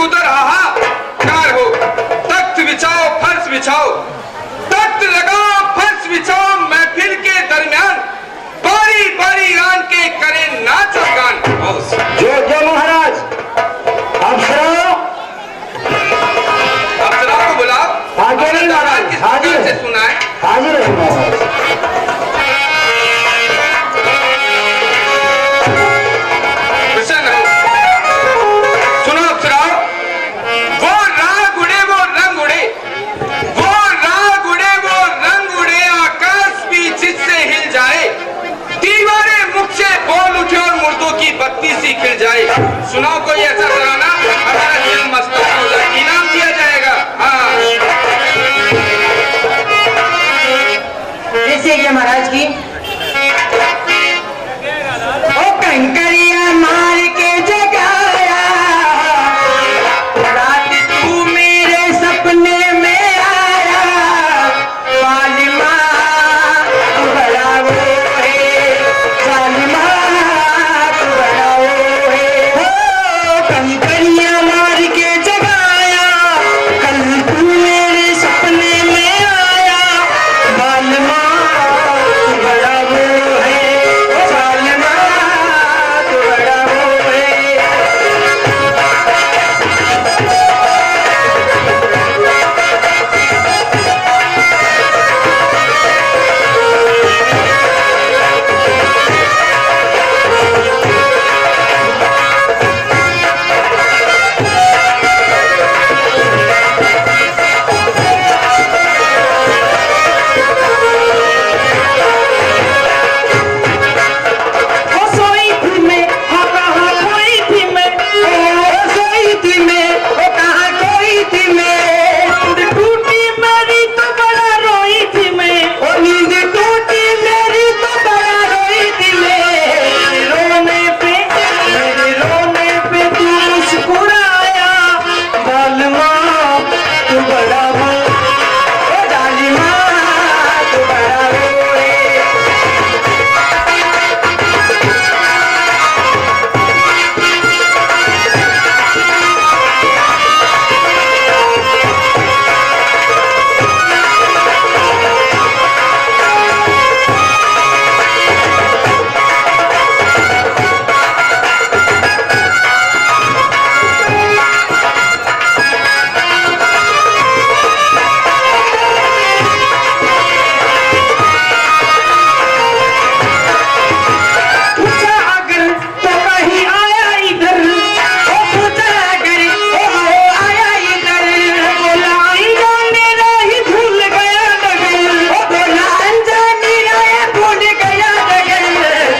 उधर हाहाकार हो। तख्त बिछाओ फर्श बिछाओ, तख्त लगाओ फर्श बिछाओ, महफिल के दरमियान बारी बारी रान के करें नाच और गान। जो जो महाराज, अप्सराओं को बुलाओ। आगे नहीं महाराज, हाजिर से सुनाए। हाजिर है महाराज। सुनो अप्सराओं, वो राग उड़े वो रंग उड़े, वो राग उड़े वो रंग उड़े, आकाश भी जिससे हिल जाए, दीवारें मुख से बोल उठे और मुर्दों की बत्ती सी खिल जाए। सुनाओ कोई ऐसा तराना, हमारा दिल मस्तूर हो जाए, इनाम दिया जाएगा। हाँ जैसे कि महाराज की ओ कंकरिया मार के जगाया, रात तू मेरे सपने में आया, जालिमा तू बड़ा वो है, जालिमा तू बड़ा वो है। ओ कंकरिया मार के जगाया, कल तू मेरे सपने में आया, जालिमा तू बड़ा वो है, जालिमा तू बड़ा वो है। ओ सोई थी मैं, हाँ कहाँ खोई थी मैं, ओ सोई थी मैं, ओ कहाँ खोई थी मैं, नींद टूटी मेरी तो बड़ा रोई थी मैं, ओ नींद टूटी मेरी तो बड़ा रोई थी मैं। मेरे रोने पे तू मुस्कुराया, जालिमा तू बड़ा वो, ओ जालिमा तू बड़ा वो है। पूछा अगर तो कहीं आया इधर, ओ पूछा अगर ओ आया इधर, बोला अनजान राही भूल गया डगर, ओ बोला अनजान राही भूल गया डगर।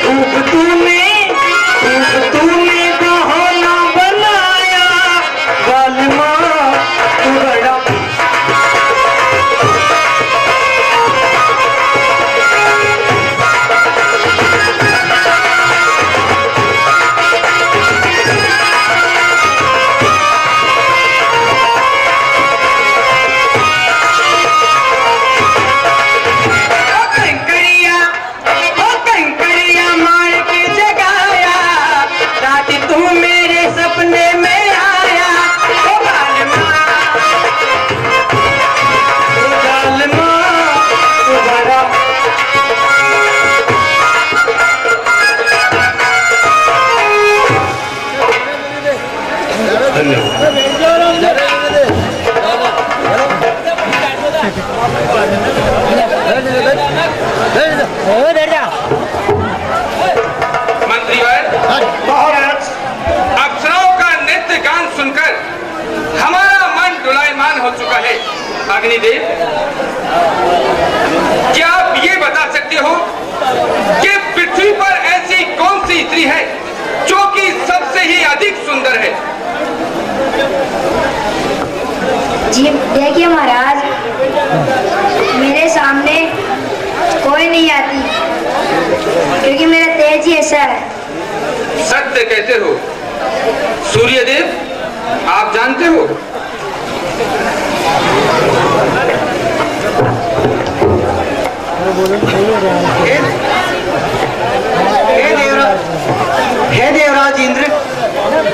धूप तूने बहाना बनाया, जालिमा तू बड़ा ओ कंकरिया मार के जगाया, रात तू मेरे सपने में आया, ओ जालिमा तू बड़ा मंत्रीवर, महाराज, अप्सराओं का नृत्य गान सुनकर हमारा मन डोलायमान हो चुका है। अग्निदेव, क्या आप ये बता सकते हो कि पृथ्वी पर ऐसी कौन सी स्त्री है जो कि सबसे ही अधिक सुंदर है? जी देखिए महाराज, मेरे सामने कोई नहीं आती, क्योंकि मेरा तेज ही ऐसा है। सत्य कहते हो सूर्यदेव, आप जानते हो हे देवराज इंद्र,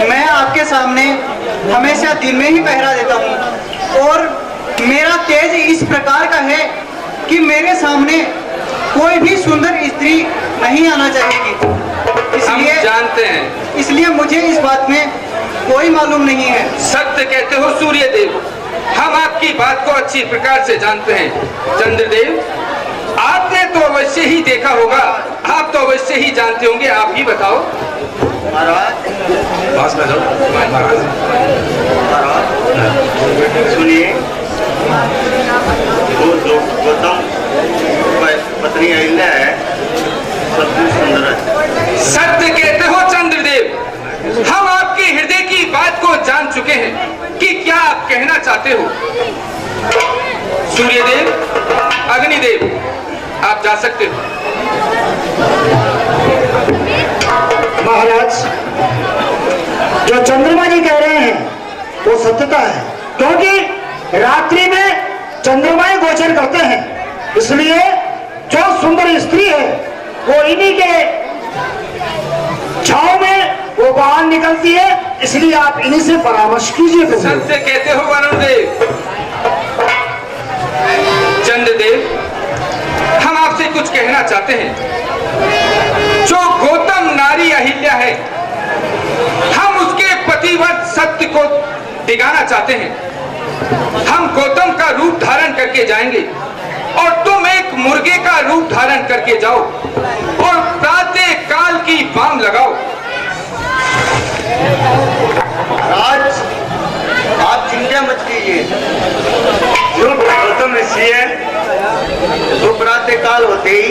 मैं आपके सामने हमेशा दिन में ही पहरा देता हूँ और मेरा तेज इस प्रकार का है कि मेरे सामने कोई भी सुंदर स्त्री नहीं आना चाहेगी। हम जानते हैं। इसलिए मुझे इस बात में कोई मालूम नहीं है। सत्य कहते हो सूर्यदेव, हम आपकी बात को अच्छी प्रकार से जानते हैं। चंद्रदेव, आपने तो अवश्य ही देखा होगा, आप तो अवश्य ही जानते होंगे, आप ही बताओ। महाराज पास में जाओ। महाराज सुनिए, वो जो गौतम पत्नी अहिल्या है सबसे सुंदर है। सत्य कहते हो चंद्रदेव, हम आपके हृदय की बात को जान चुके हैं कि क्या आप कहना चाहते हो। सूर्यदेव, अग्निदेव, आप जा सकते हो। महाराज, जो चंद्रमा जी कह रहे हैं वो सत्यता है, क्योंकि रात्रि में चंद्रमाएं गोचर करते हैं, इसलिए जो सुंदर स्त्री है वो इन्हीं के छाव में वो बाहर निकलती है, इसलिए आप इन्हीं से परामर्श कीजिए। सत्य कहते हो वरुण देव। चंद्रदेव, हम आपसे कुछ कहना चाहते हैं। जो गौतम नारी अहिल्या है, हम उसके पतिव्रत सत्य को दिखाना चाहते हैं। हम गौतम का रूप धारण करके जाएंगे और तुम एक मुर्गे का रूप धारण करके जाओ और प्रातः काल की वाम लगाओ। राज, आप चिंता मत कीजिए। जो गौतम ऋषि है वो प्रातः काल होते ही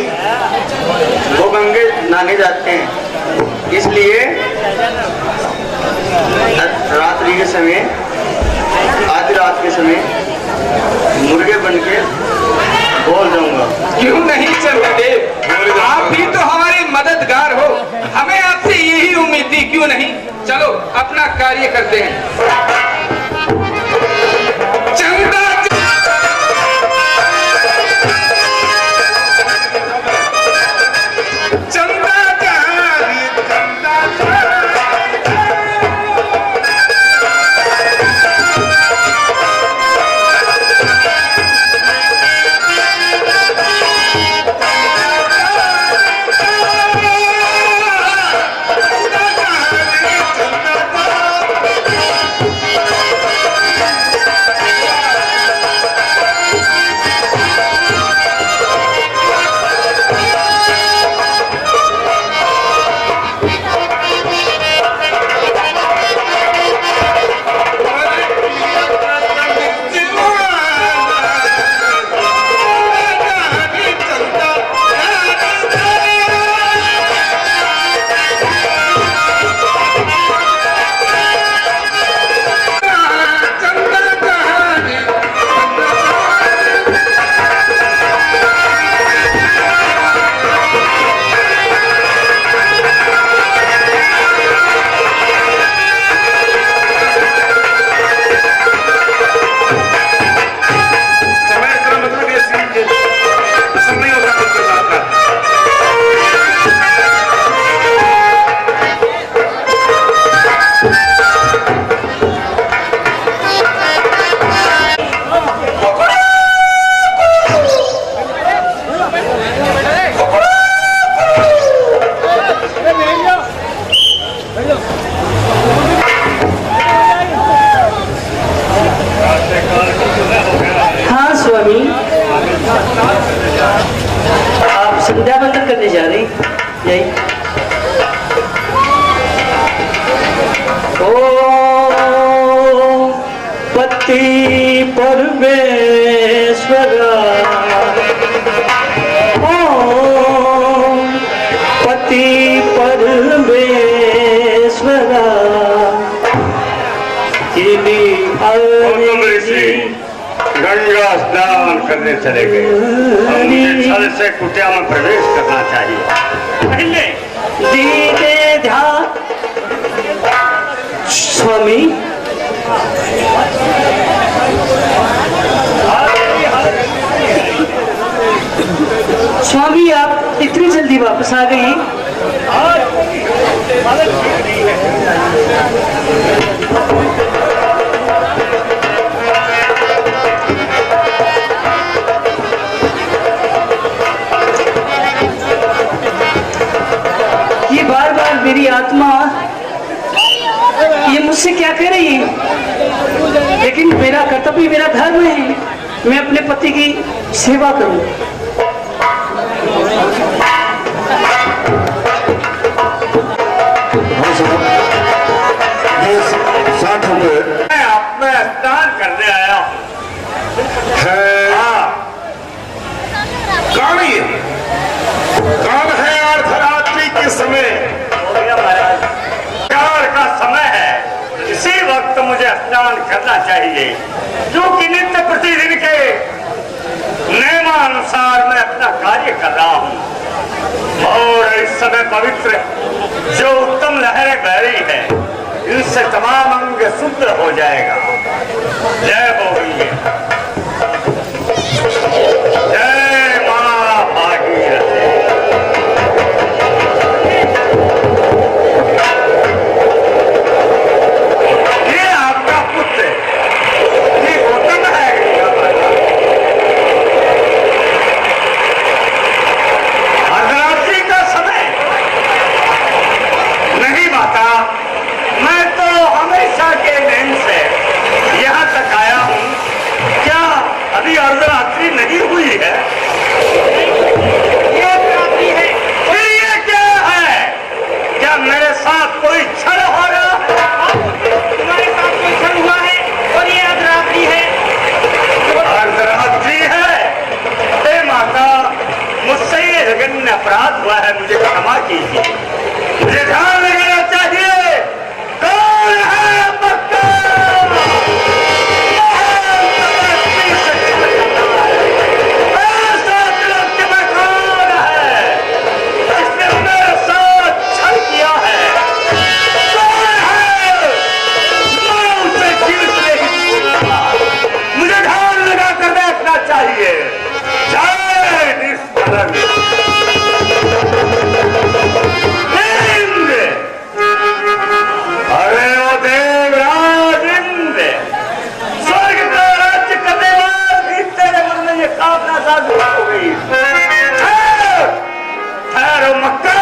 वो गंगे नहाने जाते हैं, इसलिए रात्रि के समय, आधी रात के समय मुर्गे बन के बोल जाऊंगा। क्यों नहीं चंद्रदेव, आप भी तो हमारे मददगार हो, हमें आपसे यही उम्मीद थी। क्यों नहीं, चलो अपना कार्य करते हैं। चंदा परमेश्वरा, ओम पति परमेश्वरा, गंगा स्नान करने चले गए। छल से कुटिया में प्रवेश करना चाहिए। पहले दीने ध्यान स्वामी, स्वामी आप इतनी जल्दी वापस आ गई? मुझसे क्या कह रही है, लेकिन मेरा कर्तव्य, मेरा धर्म है, मैं अपने पति की सेवा करूं। हाँ साहब, ये 60 रुपए मैं अपना स्नान करने आया है। हाँ, कौन है अर्धरात्रि के समय? कार का समय है, इसी वक्त मुझे स्नान करना चाहिए, क्योंकि नित्य प्रतिदिन के नियमानुसार मैं अपना कार्य कर रहा हूँ। और इस समय पवित्र जो उत्तम लहरें बह रही है, इनसे तमाम अंग शुद्ध हो जाएगा। जय बोलिए, जय मां भागीरथी। ये आपका पुत्र ये गौतम है। अर्धरात्रि का समय नहीं माता, मैं तो हमेशा के नेम से यहाँ तक आया हूँ। क्या अभी अर्धरात्रि नहीं हुई है? ये अर्धरात्रि है। फिर ये क्या है? क्या मेरे साथ कोई छल हो रहा है? तुम्हारे साथ कोई छल हुआ है और ये अर्धरात्रि है। अर्धरात्रि है? हे माता, मुझसे ये जघन्य अपराध हुआ है, मुझे क्षमा कीजिए। मुझे ध्यान लगाना चाहिए। कौन है मक्का? ऐसा तिलक में कौन है? इसने मेरे साथ छल किया है। कौन है? मैं उसे जीवित नहीं छोड़ूंगा। मुझे ध्यान लगा कर बैठना चाहिए। जय निष्कलंक इंद्र। अरे ओ देवराज इंद्र, स्वर्ग का राज्य करने वाले भी तेरे मन में ये कामना जागृत हो गई। ठहरो मक्का,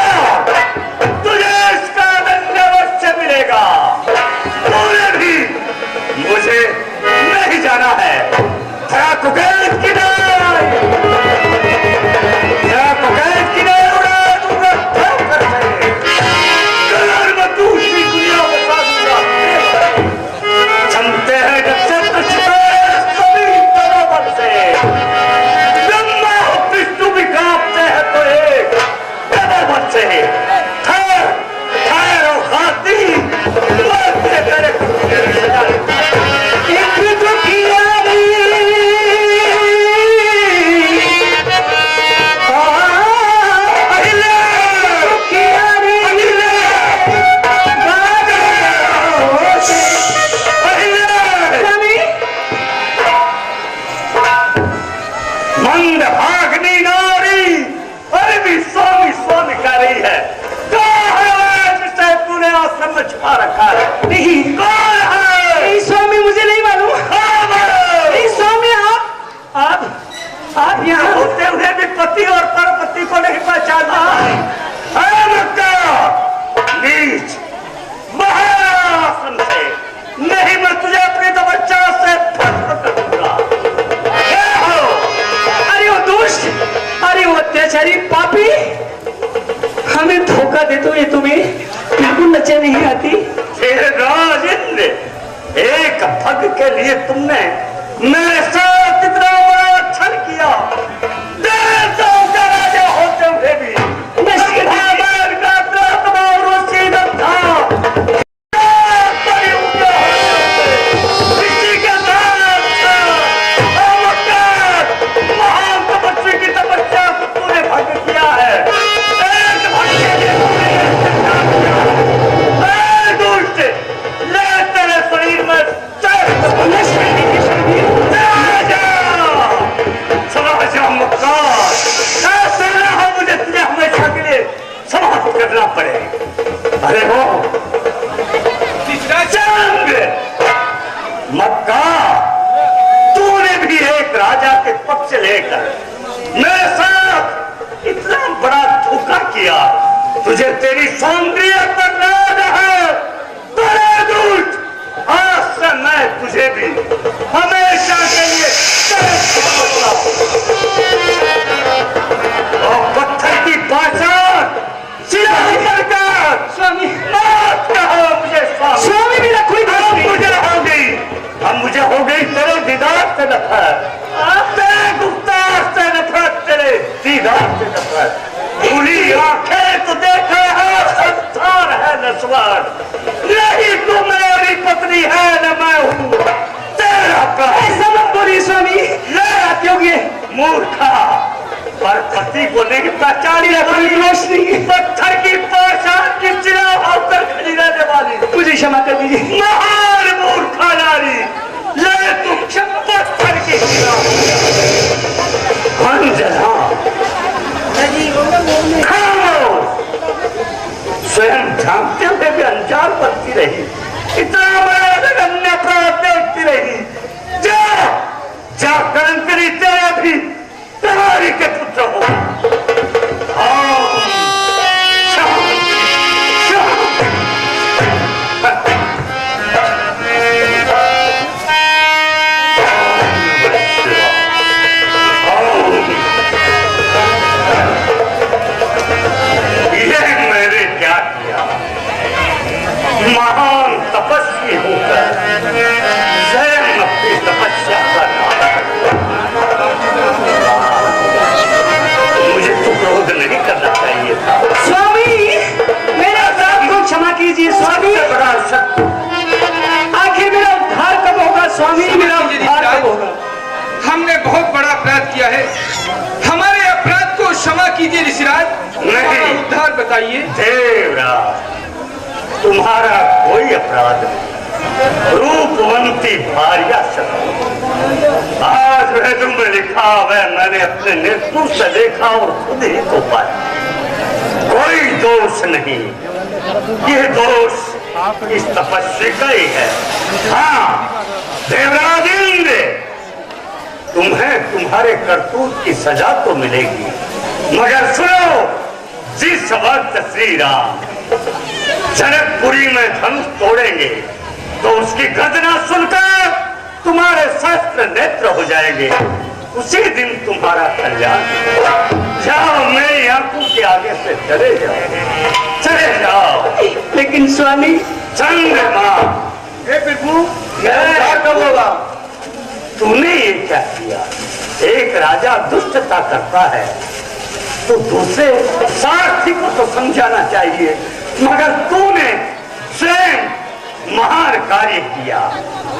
तुझे इसका दंड अवश्य मिलेगा। तूने भी मुझे नहीं जाना है। तेरा कुकैद की नाई, तेरा कुकैद की नाई उड़ा दूंगा ठोकर से। कलर में दूसरी दुनिया बसा दूंगा। जमते हैं जब से तुझको सभी बराबर से। ब्रह्मा विष्णु भी कांपते हैं तो एक बराबर से। ठहर ठहर ओ खाती, मौत से तेरे कुत्ते ने सजा दी। एक दुखियारी मंद भागनी नारी अरे भी स्वामी स्वामी कर रही है। कौन है जिसे तूने आश्रम में छुपा रखा है? नहीं, कौन है? नहीं स्वामी, मुझे नहीं मालूम। नहीं स्वामी, आप यहाँ होते हुए भी पति और परपति को नहीं पहचानता है। मक्का नीच, महाराष्ट्र से नहीं, मैं तुझे अपनी तपस्या से भस्म कर दूंगा। क्या हो? अरे वो दुष्ट, अरे वो अत्याचारी पापी, हमें धोखा देते हुए तुम्हें बिल्कुल नजर नहीं आती। तेरे राजेंद्र, एक भग के लिए तुमने मेरे साथ इतना बड़ा छल किया। देवताओं का राजा होते हुए भी मैं का प्रातः और वसीयत था। किसी के साथ महान तपस्वी की तपस्या को तूने भंग किया है। एक भग के लिए दुष्ट, ले तेरे शरीर में मुझे तुझे हमेशा के लिए समाप्त करना पड़े। अरे हो मक्का, तूने भी एक राजा के पक्ष लेकर मेरे साथ इतना बड़ा धोखा किया। तुझे तेरी सौंदर्य पर नाज है। बड़े दुष्ट, नहीं तू मेरी पत्नी है न मैं हूँ तेरा प्राण। ऐसा मत बोलिए स्वामी, आप योग्य मूर्खा, पर पति को नहीं पहचानी अपनी रोशनी पत्थर की पहचान की चिरा होकर खड़ी रहने वाली, मुझे क्षमा कर दीजिए। महान मूर्खा नारी, ले तुम पत्थर की चिरा अंजना स्वयं जानते हुए भी अनजान बनती रही, इतना बड़ा जघन्य अपराध देखती रही। जा करंकरी तेरे भी तुम्हारी के पुत्र हो। महान तपस्वी होकर स्वयं अपनी तपस्या करना, मुझे तो क्रोध नहीं करना चाहिए था। स्वामी, मेरे अपराध को क्षमा कीजिए स्वामी। सबसे बड़ा शत्रु, आखिर मेरा उद्धार कब होगा स्वामी, मेरा उद्धार कब होगा? हमने बहुत बड़ा अपराध किया है, हमारे अपराध को क्षमा कीजिए ऋषिराज। नहीं। उद्धार बताइए। देवराज, तुम्हारा कोई अपराध नहीं। रूपवंती भार्या शत्रु, आज वह तुम्हें लिखा वह मैंने अपने नेत्र से देखा और खुद ही को पाया। कोई दोष नहीं, ये दोष इस तपस्वी का ही है। हाँ देवराज इंद्र, तुम्हें तुम्हारे करतूत की सजा तो मिलेगी, मगर सुनो, जिस वक्त श्री राम जनकपुरी में धनुष तोड़ेंगे तो उसकी गर्जना सुनकर तुम्हारे शस्त्र नेत्र हो जाएंगे, उसी दिन तुम्हारा कल्याण। जाओ, मेरी आंखों के आगे से चले जाओ। लेकिन स्वामी, चंद्रमा, हे प्रभु, कब होगा? तूने ये क्या किया? एक राजा दुष्टता करता है तो दूसरे सारथी को तो समझाना चाहिए, मगर तूने स्वयं महान कार्य किया,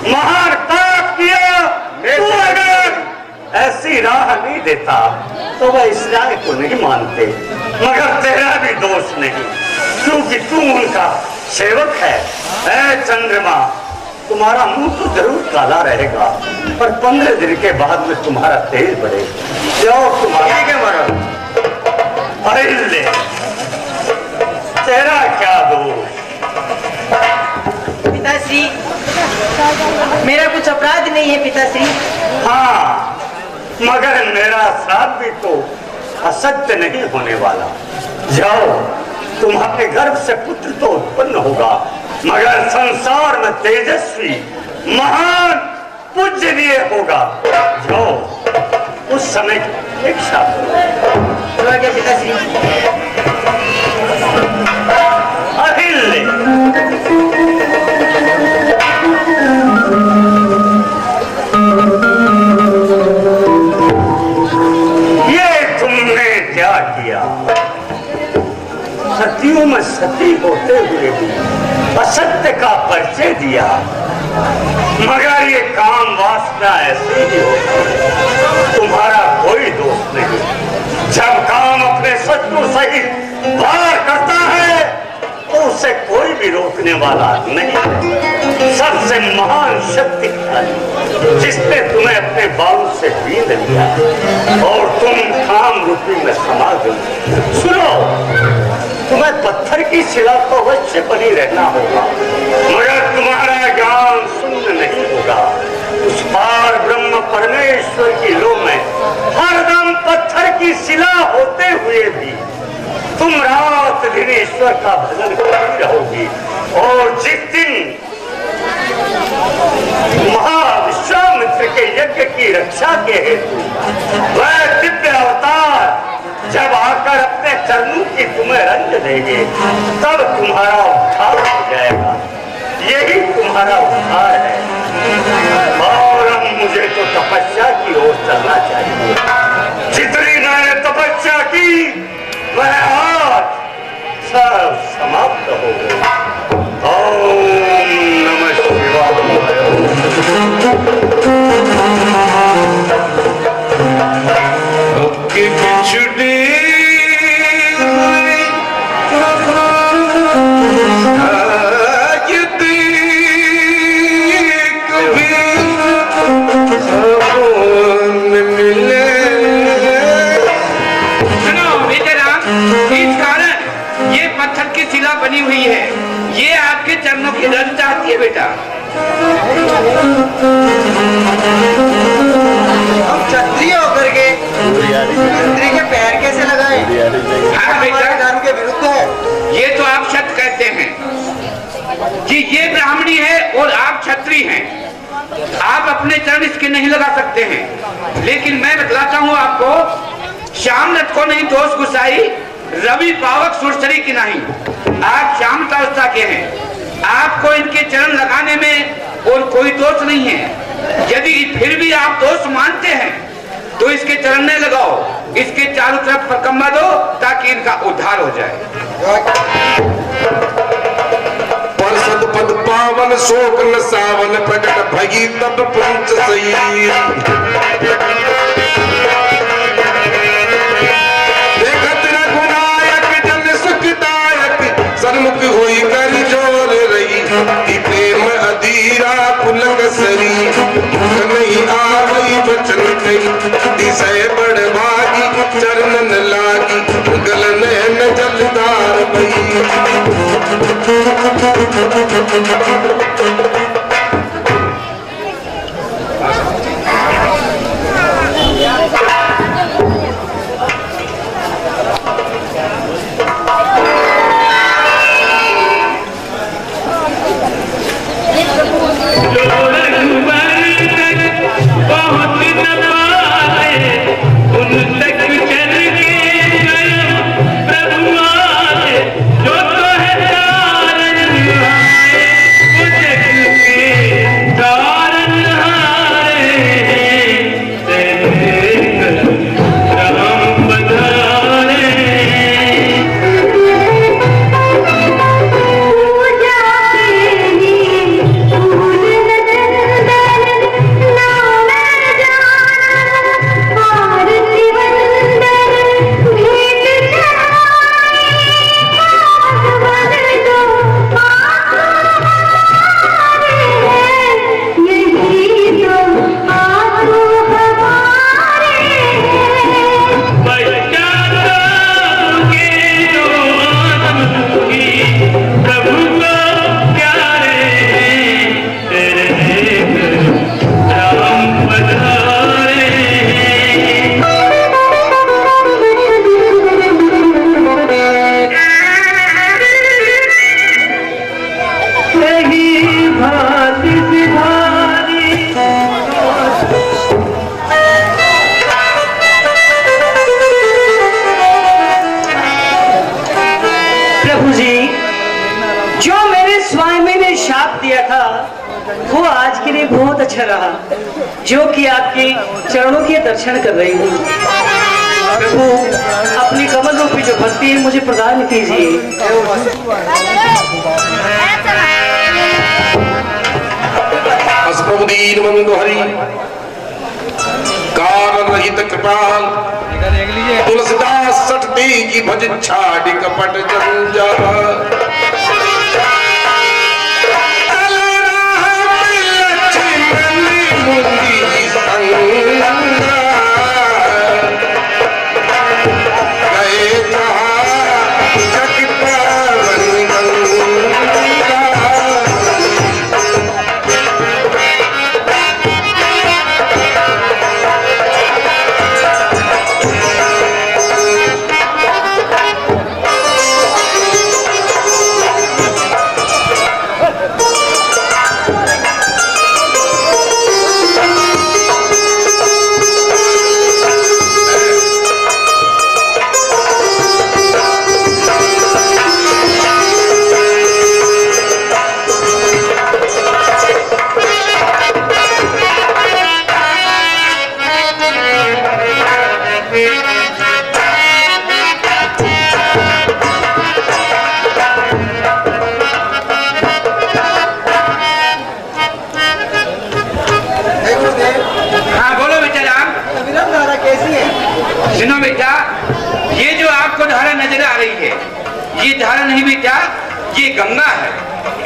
महान पाप किया। तू अगर ऐसी राह नहीं देता तो वह इस राय को नहीं मानते, मगर तेरा भी दोष नहीं, क्योंकि तू उनका सेवक है। ऐ चंद्रमा, तुम्हारा मुंह तो जरूर काला रहेगा, पर 15 दिन के बाद में तुम्हारा तेज बढ़ेगा। जाओ, तुम्हारा क्या मरा? ले, तेरा क्या दोष? पिताश्री, मेरा कुछ अपराध नहीं है पिताश्री। हाँ, मगर मेरा श्राप भी तो असत्य नहीं होने वाला। जाओ, तुम्हारे गर्भ से पुत्र तो उत्पन्न होगा, मगर संसार में तेजस्वी महान पूजनीय होगा। जाओ, उस समय की अपेक्षा करो। पिताश्री, अहिल्य, ये तुमने क्या किया? सतियों में सती होते हुए भी असत्य का परिचय दिया, मगर ये काम वासना ऐसी ही होती, तुम्हारा कोई दोष नहीं। जब काम अपने शत्रु सहित वार करता है तो उसे कोई भी रोकने वाला नहीं। सबसे महान शक्तिशाली जिसने तुम्हें अपने बालों से बींध लिया और तुम काम रूपी में समा गई। सुनो, तुम्हें पत्थर की शिला को अवश्य बनी रहना होगा, मगर तुम्हारा ज्ञान शून्य नहीं होगा। उस पार ब्रह्म परमेश्वर की लो में हरदम पत्थर की शिला होते हुए भी तुम रात दिन ईश्वर का भजन करती रहोगी, और जिस दिन महाविश्वामित्र के यज्ञ की रक्षा के हेतु वह दिव्य अवतार जब आकर अपने चरणों की तुम्हें रंज देंगे, तब तुम्हारा उद्धार हो जाएगा। यही तुम्हारा उद्धार है। और अब मुझे तो तपस्या की ओर चलना चाहिए। जितनी मैंने तपस्या की वह आज सब समाप्त हो गई। और बनी हुई है, ये आपके चरणों की रज चाहती है बेटा। हम क्षत्रिय होकर के क्षत्रिय के पैर कैसे लगाए? हाँ बेटा, धर्म के विरुद्ध है। ये तो आप सत्य कहते हैं कि ये ब्राह्मणी है और आप क्षत्रिय हैं, आप अपने चरण इसके नहीं लगा सकते हैं। लेकिन मैं बतलाता हूँ आपको, श्याम नट को नहीं दोष गुसाई, रवि पावक सुरसरी की नहीं। आप श्याम अवस्था के हैं, आपको इनके चरण लगाने में और कोई दोष नहीं है। यदि फिर भी आप दोष मानते हैं तो इसके चरण में लगाओ, इसके चारों तरफ परिक्रमा दो ताकि इनका उद्धार हो जाए। परसद पद पावन शोक न सावन प्रकट भगी तब पंच सही सन्मुख होई कर जोर रही प्रेम अधीरा पुलक सरी नहीं आवई बचन कही दिशय बड़भागी चरणन लागी गलन न जलदार भई। जो कि आपके चरणों के दर्शन कर रही हूँ। प्रभु अपनी कमल रूपी जो भक्ति है मुझे प्रदान कीजिए। अस्मदीन मंदोहरी कारण रहित कृपाल तुलसीदास सटती की भज छाड़ी कपट जंजाल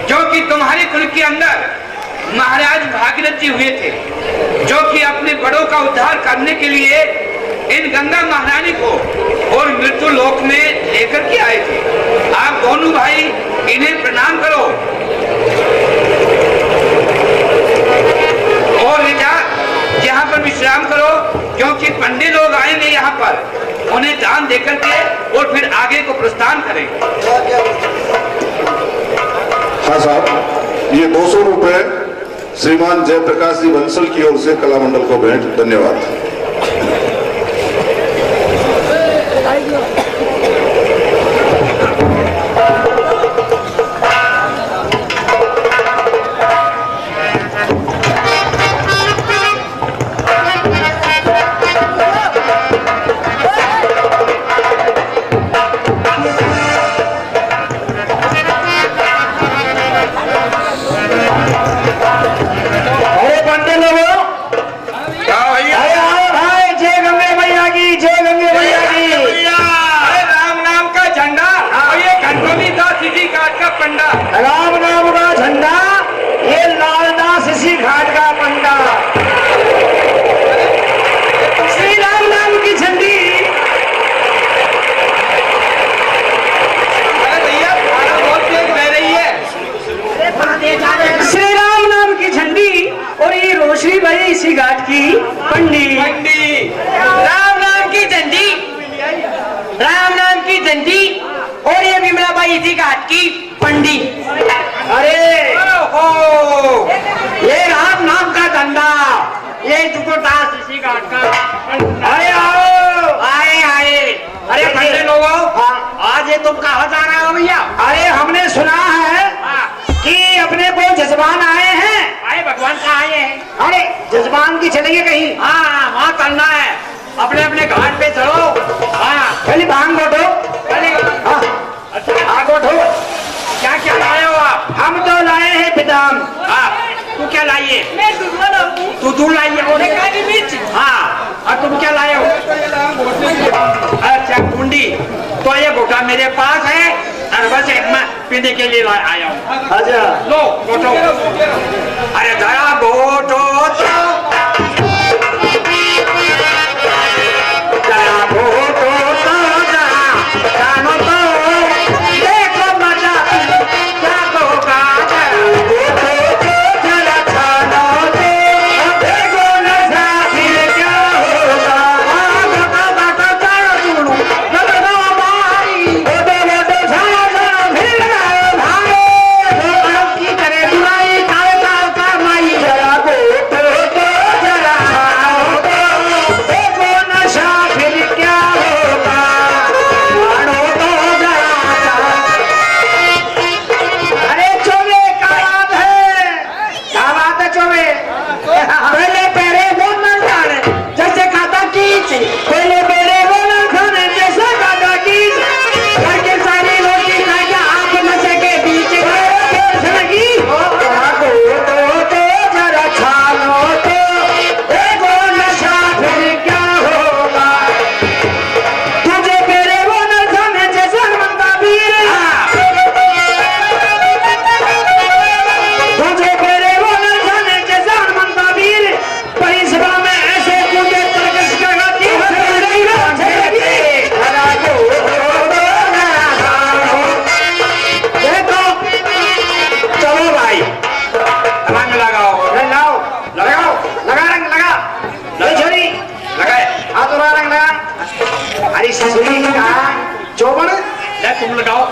क्योंकि तुम्हारे कुल के अंदर महाराज भागीरथ जी हुए थे, जो कि अपने बड़ों का उद्धार करने के लिए इन गंगा महारानी को और मृत्यु लोक में लेकर के आए थे। आप दोनों भाई इन्हें प्रणाम करो और यहाँ पर विश्राम करो, क्योंकि पंडित लोग आएंगे यहाँ पर, उन्हें दान देकर के और फिर आगे को प्रस्थान करेंगे। हाँ साहब, ये 200 रुपए श्रीमान जयप्रकाश जी बंसल की ओर से कला मंडल को भेंट। धन्यवाद। राम नाम का झंडा, ये लालदास इसी घाट का पंडा। श्री राम नाम की झंडी, श्री राम नाम की झंडी और ये रोशनी भरी इसी घाट की पंडी। राम नाम की झंडी, राम नाम की झंडी और ये विमला बाई इसी घाट की पंडी। अरे ये राम नाम का झंडा, ये दास इसी घाट का। अरे आओ, आए आए। अरे पंडित लोगों, आज ये तुम कहाँ जा रहे हो भैया? अरे हमने सुना है कि अपने को जजमान आए हैं। आए भगवान का आए हैं। अरे जजमान की चलेंगे कहीं? हाँ, वहाँ करना है, अपने अपने घाट पे चलो। हाँ, पहले भांग बैठो। हाँ बैठो। क्या क्या लाए हो आप? हम तो लाए हैं पिताम। हाँ, तू क्या लाइए? मैं दूध। तू लाइए? हाँ, और तुम क्या लाए हो? अच्छा, कुंडी। तो ये घोटा मेरे पास है और बस एक मैं पीने के लिए आया हूँ। अच्छा लो घोटो। अरे जरा घोटो तुम लगाओ।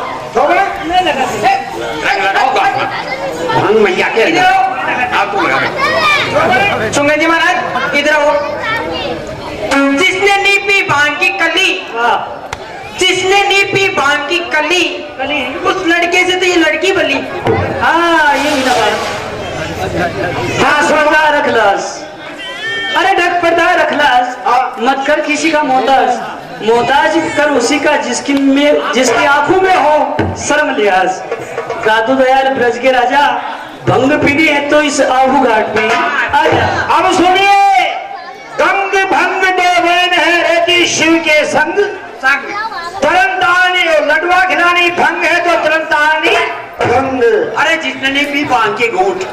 रंग लगाओ रंग मैया के आप तुम लगाओ। सुंगे जी महाराज इधर आओ। जिसने नीपी भांग की कली, जिसने नीपी भांग की कली, उस लड़के से तो ये लड़की बली। हाँ ये हाँ रखलास। अरे ढक पर्दा रखलास, मत कर किसी का मोहताज, मोहताज कर उसी का जिसकी आंखों में हो शर्म लिहाज। दादू दयाल ब्रज के राजा भंग पीनी है तो इस आहू घाट में आजा। अब सुनिए, गंग भंग देवन है रहती शिव के संग, तरन तारनी और लडवा खिलानी भंग है तो तरन तारनी गंग। अरे जिसने भी बांध के घूट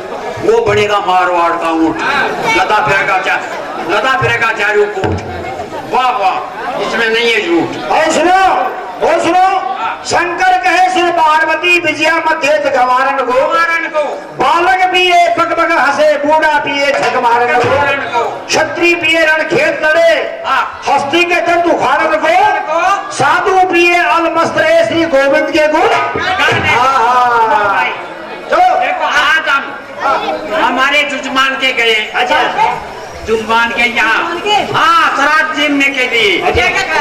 वो बनेगा मारवाड़ का ऊंट। लता फिरेगा चारू कूट। वाह वाह, इसमें नहीं है झूठ। और सुनो शंकर कहे सुन पार्वती विजया मध्य गवारन को बालक पिए पग पग हंसे बूढ़ा पिए झक मारन को क्षत्रिय पिए रण खेत लड़े हस्ती के दंत उखाड़न को साधु पिए अलमस्त्रे श्री गोविंद के गुण। देखो आज हम हमारे जुजमान के गए। अच्छा, जुजमान के यहाँ हाँ श्राद्ध जीमने के लिए।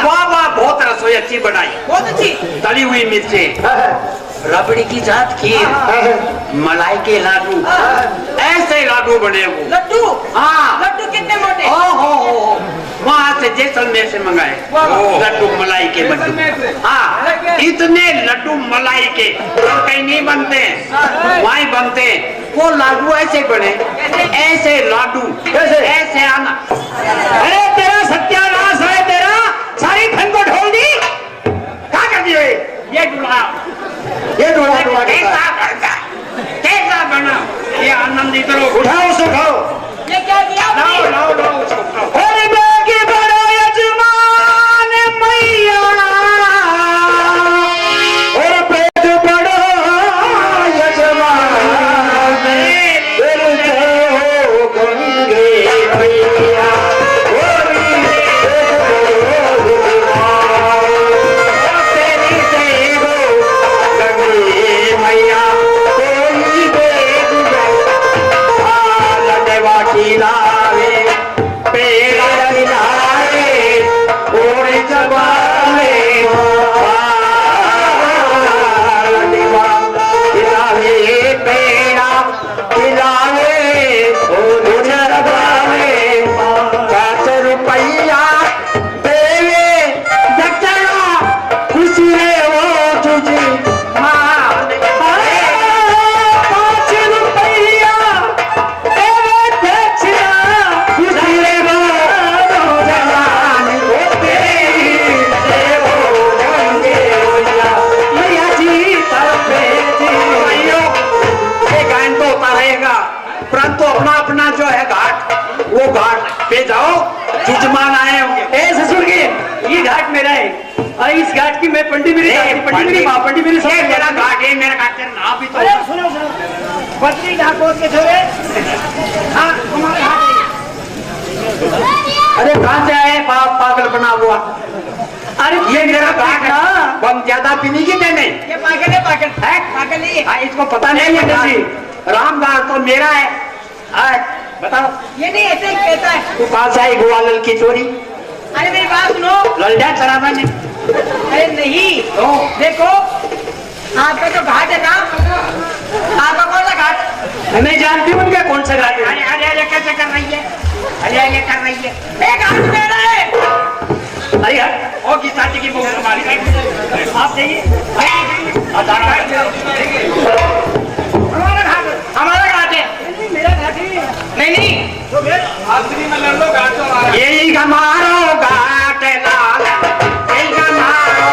वाह वाह, बहुत रसोई अच्छी बनाई, बहुत अच्छी तली हुई मिर्ची, रबड़ी की जात खीर, मलाई के लाडू, ऐसे लाडू बने वो लड्डू। हाँ लड्डू कितने मोटे? ओहो, वहाँ से जैसलमेर से मंगाए लड्डू मलाई के लड्डू। हाँ, इतने लड्डू मलाई के और कहीं नहीं बनते, वहीं बनते। वो लाडू ऐसे बने, ऐसे लाडू ऐसे आना। अरे तेरा सत्यानाश है, तेरा सारी धन को ढोल दी। क्या कर दिए ये डुला कैसा बना ये आनंद इधर उठाओ उसे खाओ। ये क्या किया आपने? लाओ उसको खाओ। अरे बेगी बड़ो यजमान मैया और पेट बड़ो यजमान दिल हो गंगे मैया तेरी देवो गंगे मैया कोई देव लगवा की लावे पेड़ा खिलावे और जबावे लगवा खिलावे पेड़ा खिलावे और जबावे 5 रुपया देवे दक्षिणा खुशी रे वो तुझी मान। 5 रुपया देवे दक्षिणा खुशी रे वो जवान वो तेरी देवो गंगे मैया जी तरफे जी। ये गायन तो होता रहेगा, परंतु अपना अपना जो है घाट, वो घाट पे जाओ। जुजमान आए होंगे। ए ससुर के ये घाट मेरा है और इस घाट की मैं पंडित मेरी माँ पंडित मेरी ये मेरा घाट है, मेरा घाट है ना भी तो। अरे सुनो पत्नी ढाकोर के छोरे हाँ हमारे हाथ अरे कहाँ से आए पागल बना हुआ? अरे ये मेरा घाट है, बम ज्यादा पीने की देने। ये पागल है, पागल है, पागल ही है। हाँ, इसको पता नहीं है किसी रामदास तो मेरा है। हाँ, बताओ ये नहीं ऐसे ही कहता है। तू कहाँ से आई ग्वालल की चोरी? अरे मेरी बात सुनो। ललडा चराना ने अरे नहीं तो देखो, आपका जो घाट है ना, आपका कौन सा घाट? मैं जानती हूँ उनका कौन सा घाट है। अरे अरे अरे कैसे कर रही है? अरे अरे कर रही है। एक घाट मेरा है। अरे हट, ओ की शादी की बहू तुम्हारी। आप जाइए हमारा घाट है। मेरा घाट ही है। नहीं आखिरी में लड़ लो घाट तो हमारा। यही हमारो घाट लाल, यही हमारो।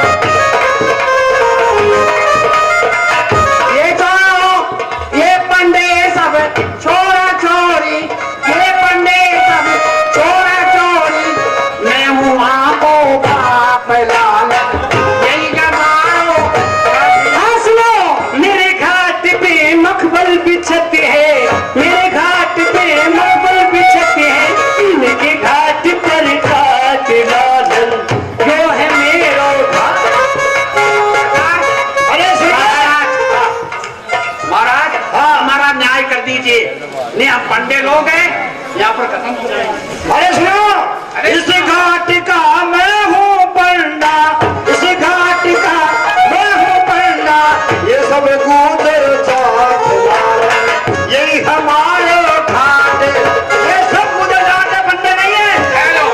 ये छोड़ो ये पंडे सब छोरा छोरी, ये पंडे सब छोरा छोरी, मैं हूँ आपको बाप लाल, यही हमारो। हाँ सुनो मेरे घाट पे मखमल बिछते हैं, मेरे घाट पे मखमल बिछते हैं, इनके घाट पर घाट लालन जो है मेरो घाट। अरे महाराज हमारा न्याय कर दीजिए। नहीं हम पंडे लोग हैं, यहाँ पर खत्म हो जाएगा। अरे सुनो इस घाट का मैं हूँ पंडा, इस घाट का मैं हूँ पंडा, ये सब गुजर जात लालन यही हमारे घाट। ये सब गुजर जात पंडे नहीं है। हेलो,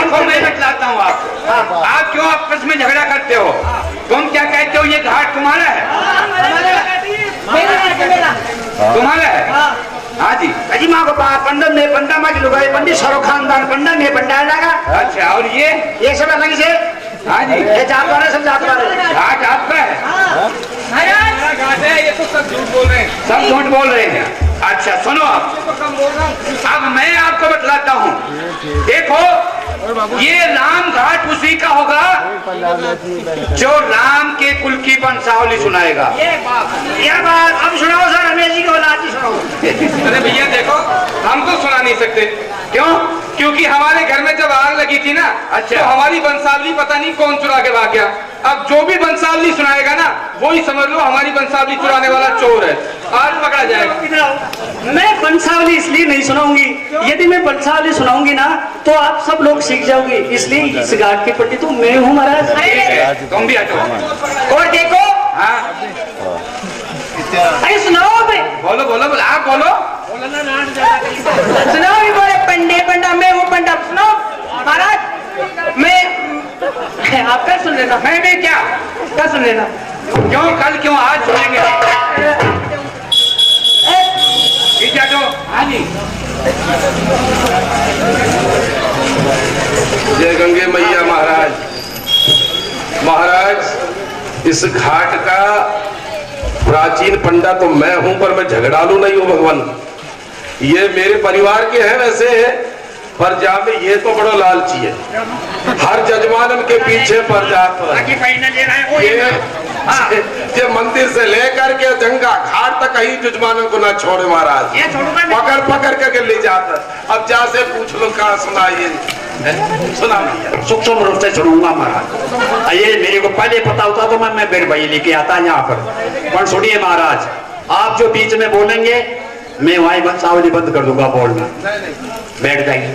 इनको मैं बतलाता हूँ आपको। आप क्यों आपस में झगड़ा करते हो? तुम क्या कहते हो? ये घाट तुम्हारा है? मेरा घाट है, मेरा। तुम्हारा है? हाँ जी। अजी माँ को पंडन में पंडा माँ की लुगाई पंडित शाहरुख खानदान पंडन में पंडा लगा। अच्छा, और ये सब अलग से हाँ जी ये जात वाले सब जात वाले। घाट आपका है? महाराज घाट है, ये तो सब झूठ बोल रहे हैं। सब झूठ बोल रहे हैं। अच्छा सुनो, अब मैं आपको बतलाता हूँ। देखो, ये राम घाट उसी का होगा जो राम के कुल की वंशावली सुनाएगा। ये बात अब सुनाओ सर, रमेश जी को औलाद की सुनाओ। अरे भैया देखो, हम तो सुना नहीं सकते। क्यों? क्योंकि हमारे घर में जब आग लगी थी ना, अच्छा। तो हमारी वंशावली पता नहीं कौन चुरा के भाग गया। अब जो भी वंशावली सुनाएगा ना, वो ही समझ लो हमारी वंशावली चुराने वाला चोर है, आज पकड़ा जाएगा। मैं वंशावली इसलिए नहीं सुनाऊंगी, यदि मैं वंशावली सुनाऊंगी ना तो आप सब लोग सीख जाओगे, इसलिए इस घाट के प्रति तो मैं हूँ महाराज। तुम भी हटो। और देखो, हाँ अरे सुनाओ बे, बोलो बोलो बोलो, आप बोलो। सुनाओ भी बोले पंडे पंडा, मैं हूँ पंडा। सुनाओ महाराज, मैं आपका सुन लेना। मैं भी क्या सुन लेना। क्यों कल क्यों आज सुनेंगे? ठीक है, तो हाँ जी। जय गंगे मैया महाराज। महाराज, इस घाट का प्राचीन पंडा तो मैं हूं, पर मैं झगड़ालू नहीं हूं भगवान। ये मेरे परिवार के हैं वैसे, पर जा में ये तो बड़ा लालची है, हर जजमानन के पीछे पड़ जाता है। ये मंदिर से लेकर के जंगा घाट तक कहीं जजमानन को ना छोड़े महाराज, पकड़ पकड़ करके ले जाता। अब जा से पूछ लो, कहा सुनाइए, सुना भैया। सूक्ष्म रूप से सुनूंगा महाराज। ये मेरे को पहले पता होता तो मैं मेरे भाई लेके आता यहाँ पर सुनिए महाराज, आप जो बीच में बोलेंगे मैं वहीं वंशावली बंद कर दूंगा बोलना। बैठ जाइए,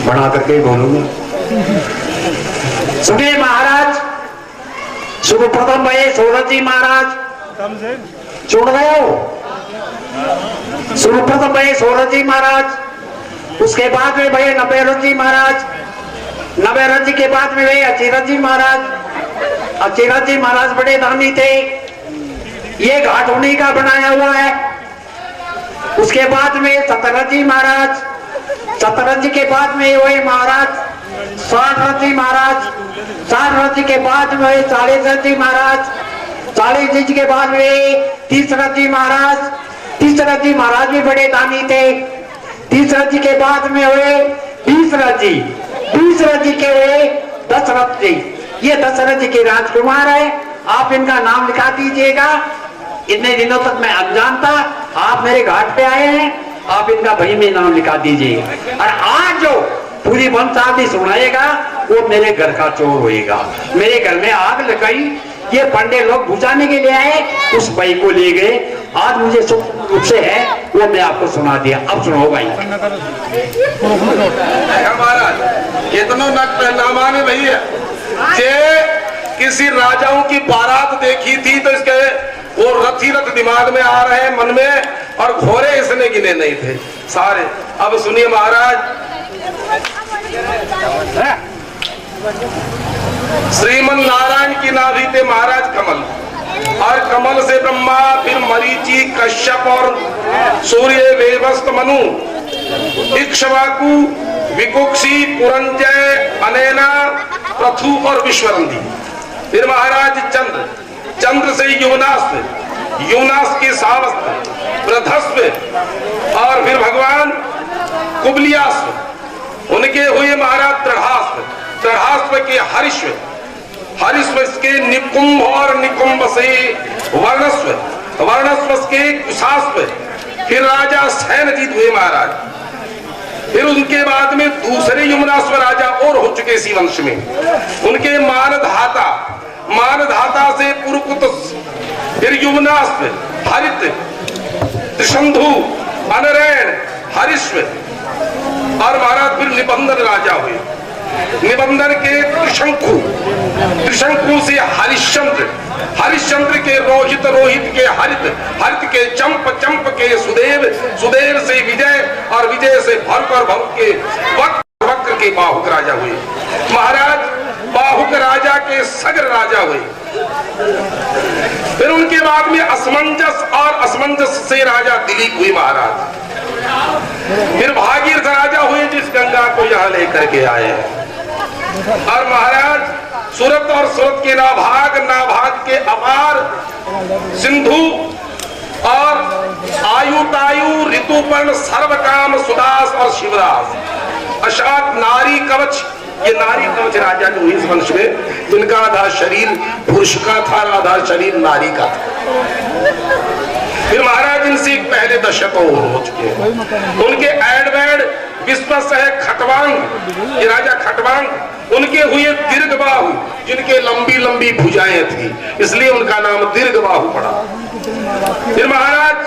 बना करके ही बोलूंगा। सुनिए महाराज, सर्वप्रथम भाई सूरज जी महाराज सुन रहे हो? सर्वप्रथम भाई सूरज जी महाराज, उसके बाद में भैया नबेरथ जी महाराज, नबेरथ जी के बाद में भैया अचीरथ जी महाराज। अचीरथ जी महाराज बड़े दानी थे, ये घाट उन्हीं का बनाया हुआ है। उसके बाद में सतरथ जी महाराज, सतरथ जी के बाद में हुए महाराज सारनाथ जी महाराज, सारनाथ जी के बाद में चालीसनाथ जी महाराज, चालीस जी के बाद में तीसरथ जी महाराज, तीसरथ जी महाराज भी बड़े दानी थे। तीसरथ जी के बाद में हुए बीसरथ जी, बीसरथ जी के हुए दशरथ जी। ये दशरथ जी के राजकुमार है, आप इनका नाम लिखा दीजिएगा। इतने दिनों तक मैं अनजान था, आप मेरे घाट पे आए हैं, आप इनका भाई में नाम लिखा दीजिएगा। और आज जो पूरी वंशावली सुनाएगा वो मेरे घर का चोर होएगा। मेरे घर में आग लगाई, ये पंडे लोग बुझाने के लिए आए, उस भाई को ले गए। आज मुझे सुख रूप से है वो मैं आपको सुना दिया। अब सुनो भाई। महाराज कितनो नक नामा में भैया, किसी राजाओं की बारात देखी थी तो इसके वो रथी रथ दिमाग में आ रहे हैं मन में, और घोड़े इसने गिने नहीं थे सारे। अब सुनिए महाराज, श्रीमन नारायण की नाभि थे महाराज कमल, और कमल से ब्रह्मा, फिर मरीचि, कश्यप और सूर्य, वेवस्त, मनु, इक्ष्वाकु, विकुक्षी, पुरंजय, अनेना, पृथु और विश्वरंदी। फिर महाराज चंद्र, चंद्र से युवनास्त्र, युवनाश के सावस्त्र, प्रधस्व, और फिर भगवान कुबलियास्त्र, उनके हुए महाराज दृढ़ास्त्र, दृढ़ास्त्र के हरिश्व, हरिश्व के निकुंभ और निकुंभ से वर्णस्व, वर्णस्व के कुशास्व। फिर राजा सैनजीत हुए महाराज। फिर उनके बाद में दूसरे यमुनास्व राजा और हो चुके इसी वंश में, उनके मानधाता, मानधाता से पुरकुतुस, फिर युवनास्व, हरित, त्रिशंधु, अनरैण, हरिश्व, और महाराज फिर निबंधन राजा हुए। निबंधन के त्रिशंकु, त्रिशंकु से हरिश्चंद्र, हरिश्चंद्र के रोहित, रोहित के हरित, हरित के चंप, चंप के सुदेव, सुदेव से विजय, और विजय से भर्क, और भर्क के वक्र, वक्र के बाहुक राजा हुए। महाराज बाहुक राजा के सगर राजा हुए। फिर उनके बाद में असमंजस, और असमंजस से राजा दिलीप हुए महाराज। फिर भागीरथ राजा हुए, जिस गंगा को यहाँ लेकर के आए हैं। और महाराज सूरत और सूरत के नाभाग, नाभाग के अपार, सिंधु और आयु तायु ऋतुपर्ण सर्वकाम सुदास और शिवदास अशात नारी कवच। ये नारी कवच राजा जो इस वंश में, जिनका आधा शरीर पुरुष का था, आधा शरीर नारी का था। फिर महाराज इनसे पहले दशक और हो चुके हैं। उनके एडवेड विश्वस है खटवांग, ये राजा खटवांग, उनके हुए दीर्घबाहु, जिनके लंबी लंबी भुजाएं थी, इसलिए उनका नाम दीर्घबाहु पड़ा। फिर महाराज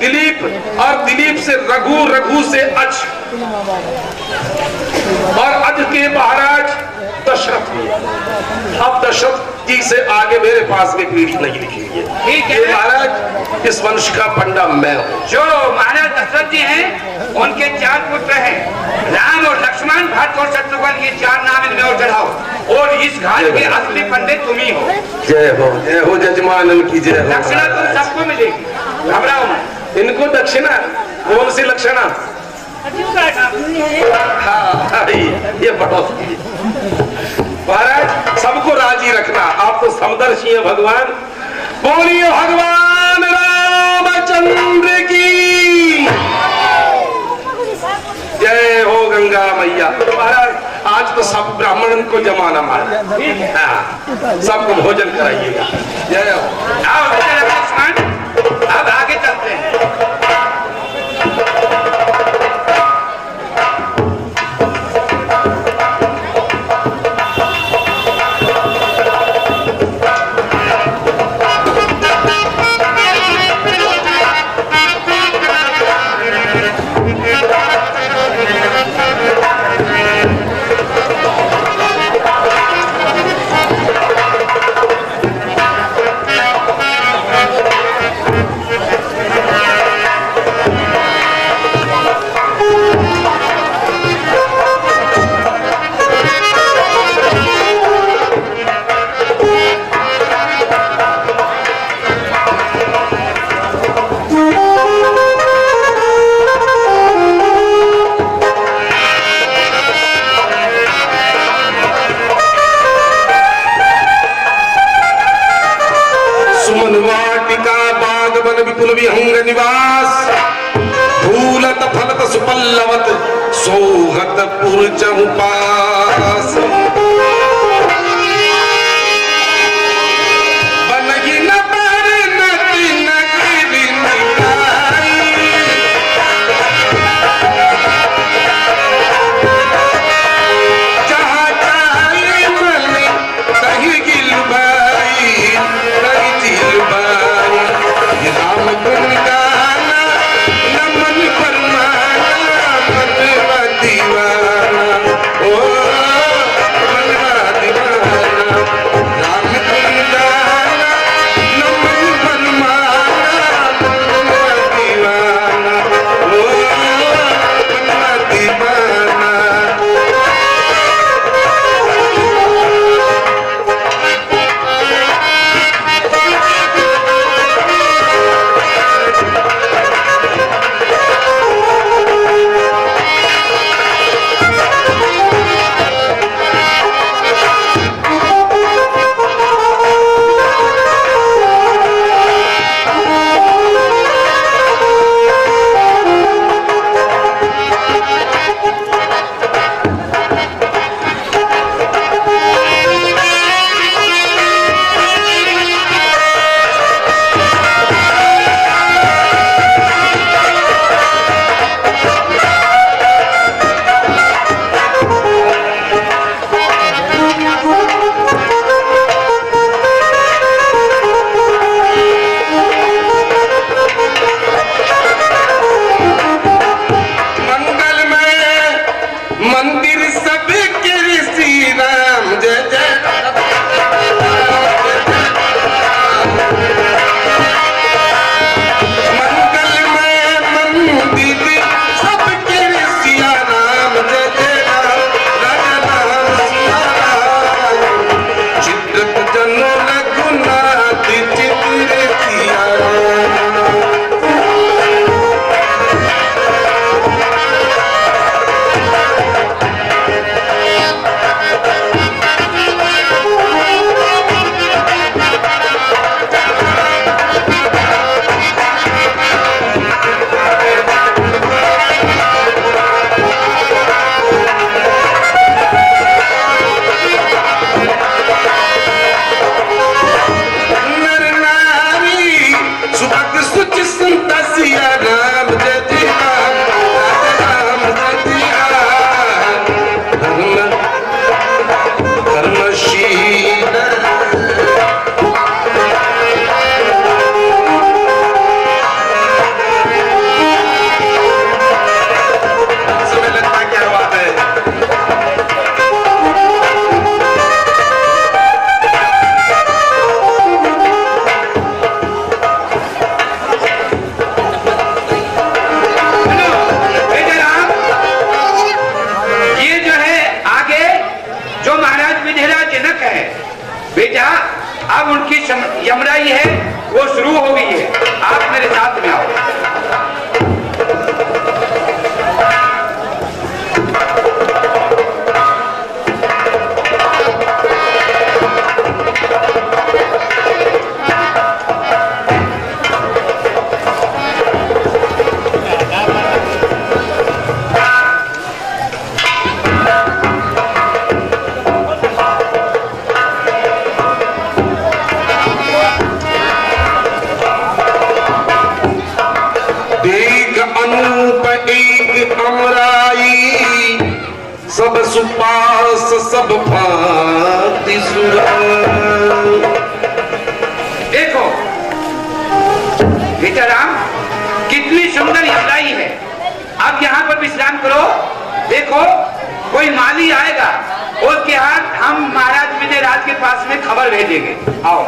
दिलीप, और दिलीप से रघु, रघु से अज, और अज के महाराज दशरथ हुए। अब दशरथ जी से आगे मेरे पास में पीढ़ी नहीं लिखी हुई है। ठीक है महाराज, इस वंश का पंडा मैं हूँ। जो महाराज दशरथ जी हैं, उनके 4 पुत्र हैं, राम और लक्ष्मण, भरत और शत्रुघ्न, ये 4 नाम इनमें और चढ़ाओ। और इस घाट के असली पंडित तुम ही हो। जय हो जजमान की जय हो। दक्षिणा तुम सबको मिलेगी, घबराओ मत। इनको दक्षिणा कौन सी लक्षणा? हाँ, ये बढ़ोतरी। महाराज सबको राजी रखना, आप तो समदर्शी हैं भगवान। बोलिए भगवान रामचंद्र की जय हो। गंगा मैया। महाराज आज तो सब ब्राह्मण को जमाना मारा, हाँ, सबको भोजन कराइएगा। जय हो। आओ लक्ष्मण, अब आगे चलते हैं। विहंग निवास फूलत फलत सुपल्लवत सोहत पुर चहुपास बनगी न पर नटी नगरी निकाई जहाँ चाहे मने तही गिलबाई तही जिलबाई राम गुण गाना नमन फरमाना मन दीवाना ओ सुपास सब भांति सुरान। देखो बेचाराम कितनी सुंदर यमुनाई है। अब यहाँ पर विश्राम करो। देखो कोई माली आएगा, उसके हाथ हम महाराज विजयराज के पास में खबर भेजेंगे। आओ।